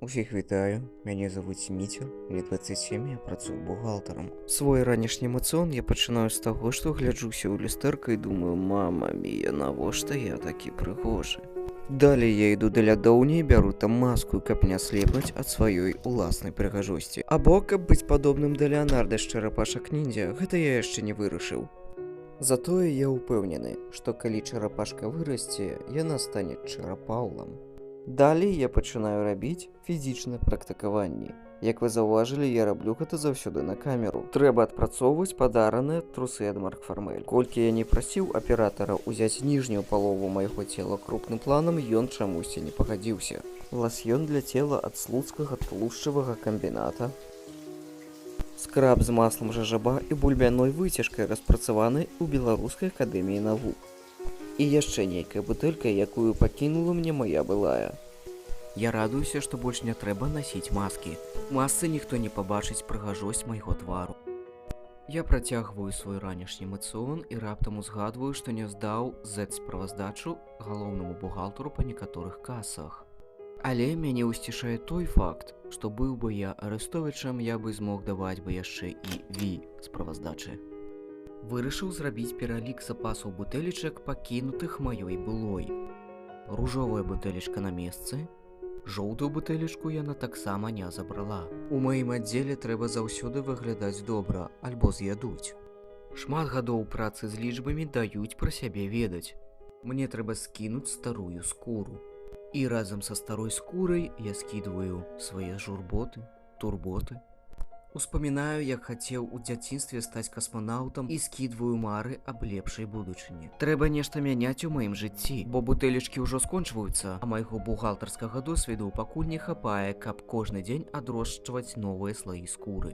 Усіх вітаю, мяне завуць Міцел, мне 27, я працую бухгалтарам. Свой ранішні эмацыён я пачынаю з таго, што гляджуся ў люстэрка і думаю: мама мія, навошта я такі прыгожы. Далей я іду да лядоўні і бяру там маску, каб не аслепнуць ад сваёй уласнай прыгажосці. Або каб быць падобным да Леанарда з чарапашак ніндзя, гэта я яшчэ не вырашыў. Затое я ўпэўнены, што калі чарапашка вырасце, яна стане чарапаўлам. Далей я пачынаю рабіць фізічныя практыкаванні. Як вы заўважылі, я раблю гэта заўсёды на камеру. Трэба адпрацоўваць падараныя трусы ад Марк Фармель. Колькі я не прасіў аператара ўзяць ніжнюю палову майго цела крупным планам, ён чамусьці не пагадзіўся. Ласьён для цела ад слуцкага тлушчавага камбіната. Скраб з маслам жажаба і бульбяной выцяжкай, распрацаванай у Беларускай акадэміі навук. І яшчэ нейкая бутэлька, якую пакінула мне моя былая. Я радуюся, што больш не трэба насіць маскі. Масцы ніхто не пабачыць прыгажосць майго твару. Я працягваю свой ранішні эмацыён і раптам узгадваю, што не здаў Z-справаздачу галоўнаму бухгалтару па некаторых касах. Але мяне ўсцішае той факт, што быў бы я Арестовічам, я бы змог даваць бы яшчэ і V-справаздачы. Вырашыў зрабіць пералік запасаў бутэлечак, пакінутых маёй былой. Ружовая бутэлечка на месцы, жоўтую бутэлечку яна таксама не забрала. У маім аддзеле трэба заўсёды выглядаць добра, альбо з'ядуць. Шмат гадоў працы з лічбамі даюць пра сябе ведаць. Мне трэба скінуць старую скуру. І разам са старой скурай я скідваю свае журботы, турботы. Успамінаю, як хацеў у дзяцінстве стаць касманаўтам і скідваю мары аб лепшай будучыні. Трэба нешта мяняць у маім жыцці, бо бутэлечкі ўжо скончваюцца, а майго бухгалтарскага досведу пакуль не хапае, каб кожны дзень адрошчваць новыя слаі скуры.